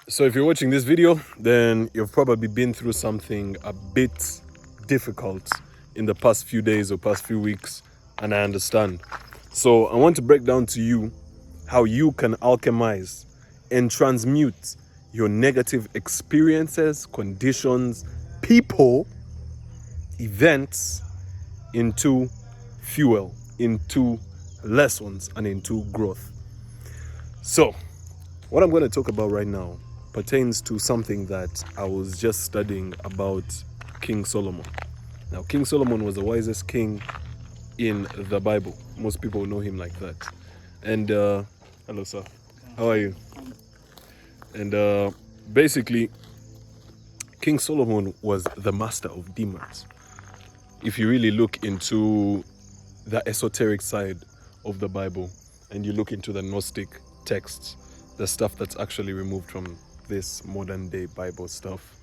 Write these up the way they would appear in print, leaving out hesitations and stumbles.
So if you're watching this video, then you've probably been through something a bit difficult in the past few days or past few weeks, and I understand. So I want to break down to you how you can alchemize and transmute your negative experiences, conditions, people, events into fuel, into lessons, and into growth. So what I'm going to talk about right now pertains to something that I was just studying about King Solomon. Now, King Solomon was the wisest king in the Bible. Most people know him like that. And hello, sir. How are you? And basically, King Solomon was the master of demons. If you really look into the esoteric side of the Bible and you look into the Gnostic texts, the stuff that's actually removed from this modern day Bible stuff,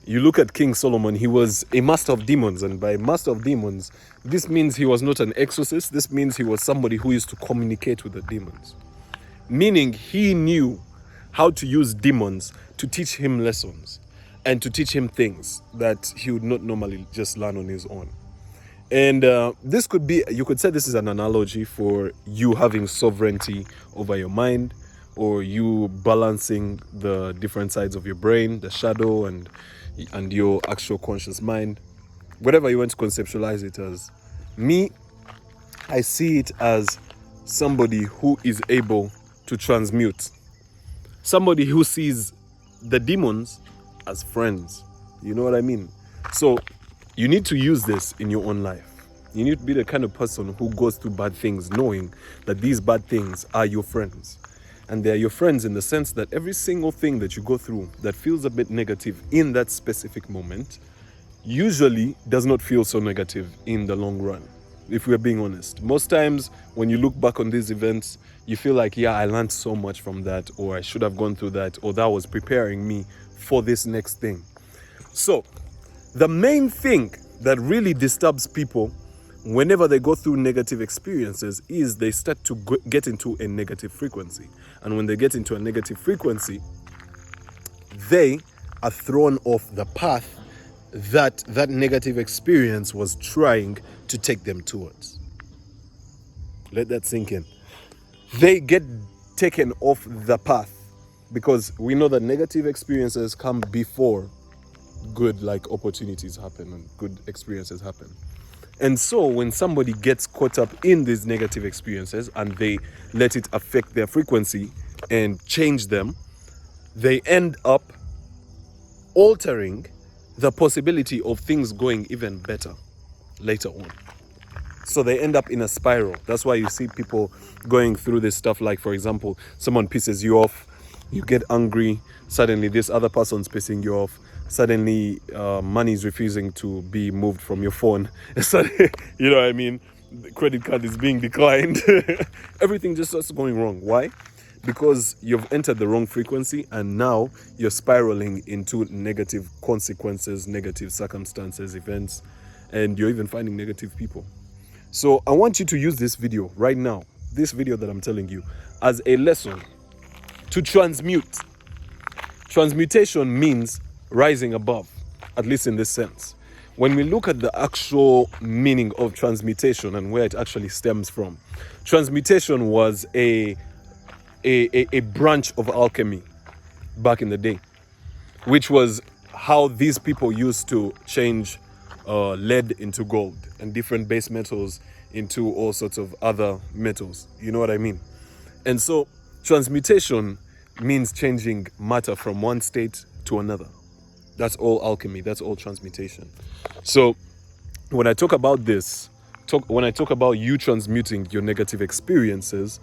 you look at King Solomon, he was a master of demons. And by master of demons, this means he was not an exorcist. This means he was somebody who used to communicate with the demons. Meaning he knew how to use demons to teach him lessons and to teach him things that he would not normally just learn on his own. And this could be, you could say this is an analogy for you having sovereignty over your mind, or you balancing the different sides of your brain, the shadow and your actual conscious mind. Whatever you want to conceptualize it as. Me, I see it as somebody who is able to transmute. Somebody who sees the demons as friends. You know what I mean? So you need to use this in your own life. You need to be the kind of person who goes through bad things knowing that these bad things are your friends. And they are your friends in the sense that every single thing that you go through that feels a bit negative in that specific moment usually does not feel so negative in the long run, if we're being honest. Most times when you look back on these events, you feel like, yeah, I learned so much from that, or I should have gone through that, or that was preparing me for this next thing. So the main thing that really disturbs people whenever they go through negative experiences is they start to get into a negative frequency. And when they get into a negative frequency, they are thrown off the path that negative experience was trying to take them towards. Let that sink in. They get taken off the path because we know that negative experiences come before good opportunities happen and good experiences happen. And so when somebody gets caught up in these negative experiences and they let it affect their frequency and change them, they end up altering the possibility of things going even better later on. So they end up in a spiral. That's why you see people going through this stuff. Like, for example, someone pisses you off, you get angry, suddenly this other person's pissing you off, suddenly money is refusing to be moved from your phone. You know what I mean? The credit card is being declined. Everything just starts going wrong. Why? Because you've entered the wrong frequency and now you're spiraling into negative consequences, negative circumstances, events, and you're even finding negative people. So I want you to use this video right now, this video that I'm telling you, as a lesson to transmute. Transmutation means rising above, at least in this sense. When we look at the actual meaning of transmutation and where it actually stems from, transmutation was a branch of alchemy back in the day, which was how these people used to change lead into gold and different base metals into all sorts of other metals. You know what I mean? And so transmutation means changing matter from one state to another. That's all alchemy. That's all transmutation. So when I talk about this, when I talk about you transmuting your negative experiences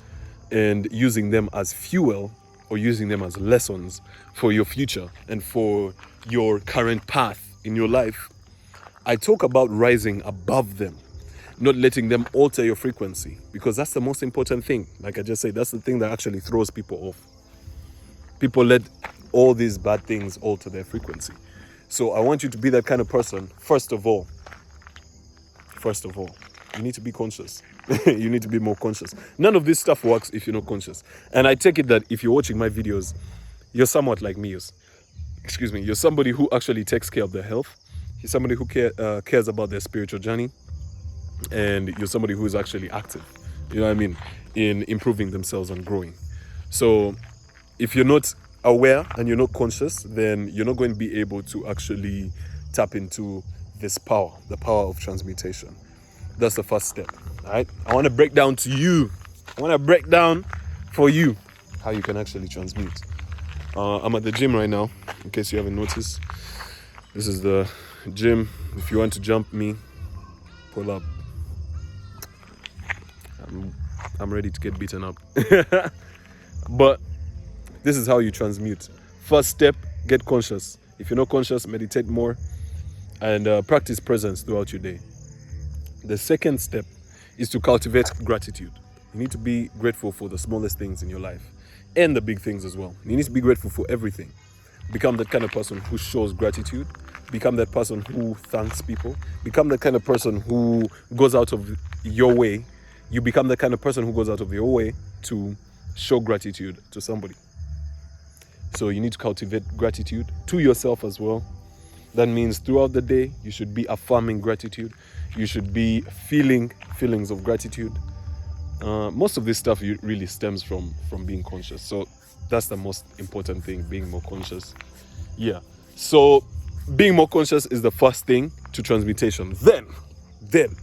and using them as fuel or using them as lessons for your future and for your current path in your life, I talk about rising above them, not letting them alter your frequency, because that's the most important thing. Like I just said, that's the thing that actually throws people off. People let all these bad things alter their frequency. So I want you to be that kind of person. First of all, you need to be conscious. You need to be more conscious. None of this stuff works if you're not conscious. And I take it that if you're watching my videos, you're somewhat like me. Excuse me. You're somebody who actually takes care of their health. You're somebody who cares about their spiritual journey, and you're somebody who is actually active. You know what I mean? In improving themselves and growing. So if you're not aware and you're not conscious, then you're not going to be able to actually tap into this power, the power of transmutation. That's the first step. All right. I want to break down to you. I want to break down for you how you can actually transmute. I'm at the gym right now, in case you haven't noticed. This is the gym. If you want to jump me, pull up. I'm ready to get beaten up. But this is how you transmute. First step, get conscious. If you're not conscious, meditate more and practice presence throughout your day. The second step is to cultivate gratitude. You need to be grateful for the smallest things in your life and the big things as well. You need to be grateful for everything. Become that kind of person who shows gratitude. Become that person who thanks people. Become the kind of person who goes out of your way. You become the kind of person who goes out of your way to show gratitude to somebody. So you need to cultivate gratitude to yourself as well. That means throughout the day, you should be affirming gratitude. You should be feeling feelings of gratitude. Most of this stuff really stems from being conscious. So that's the most important thing, being more conscious. Yeah. So being more conscious is the first thing to transmutation. Then,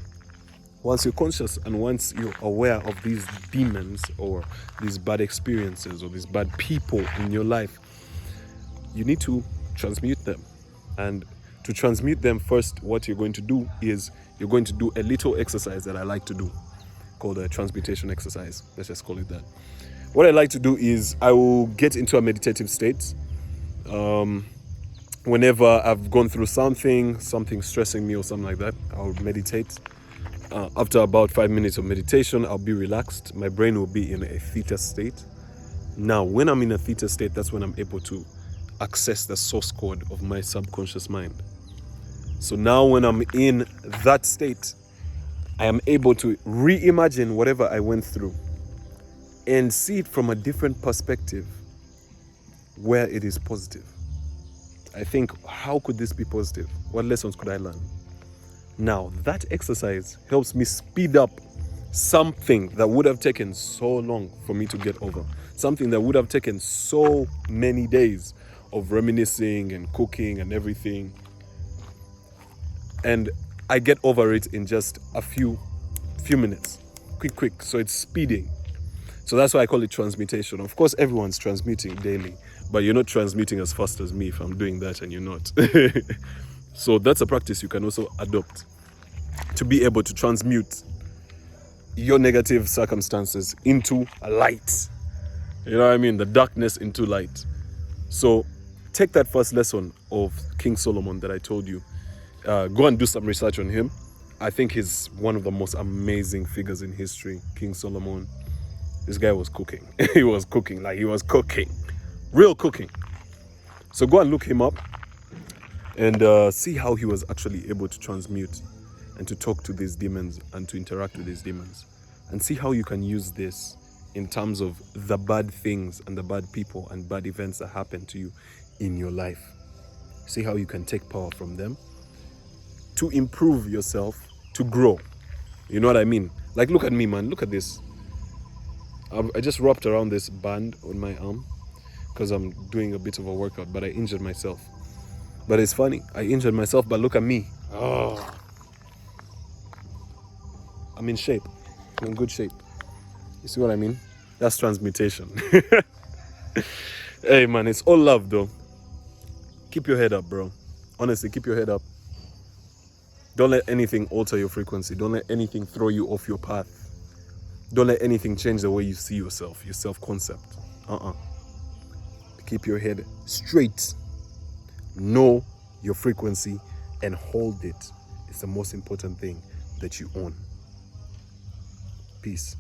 once you're conscious and once you're aware of these demons or these bad experiences or these bad people in your life, you need to transmute them. And to transmute them, first, what you're going to do is you're going to do a little exercise that I like to do, called a transmutation exercise. Let's just call it that. What I like to do is I will get into a meditative state. Whenever I've gone through something stressing me or something like that, I'll meditate. After about 5 minutes of meditation, I'll be relaxed. My brain will be in a theta state. Now, when I'm in a theta state, that's when I'm able to access the source code of my subconscious mind. So now when I'm in that state, I am able to reimagine whatever I went through and see it from a different perspective where it is positive. I think, how could this be positive? What lessons could I learn? Now, that exercise helps me speed up something that would have taken so long for me to get over. Something that would have taken so many days of reminiscing and cooking and everything. And I get over it in just a few minutes. Quick. So it's speeding. So that's why I call it transmutation. Of course, everyone's transmuting daily, but you're not transmuting as fast as me if I'm doing that and you're not. So that's a practice you can also adopt to be able to transmute your negative circumstances into a light. You know what I mean? The darkness into light. So take that first lesson of King Solomon that I told you. Go and do some research on him. I think he's one of the most amazing figures in history, King Solomon. This guy was cooking. He was cooking. Real cooking. So go and look him up and see how he was actually able to transmute and to talk to these demons and to interact with these demons. And see how you can use this in terms of the bad things and the bad people and bad events that happen to you in your life. See how you can take power from them to improve yourself, to grow. You know what I mean? Like, look at me, man. Look at this. I just wrapped around this band on my arm because I'm doing a bit of a workout, but I injured myself. But it's funny. I injured myself, but look at me. Oh. I'm in shape. I'm in good shape. You see what I mean? That's transmutation. Hey, man, it's all love, though. Keep your head up, bro. Honestly, keep your head up. Don't let anything alter your frequency. Don't let anything throw you off your path. Don't let anything change the way you see yourself, your self-concept. Keep your head straight. Know your frequency and hold it. It's the most important thing that you own. Peace.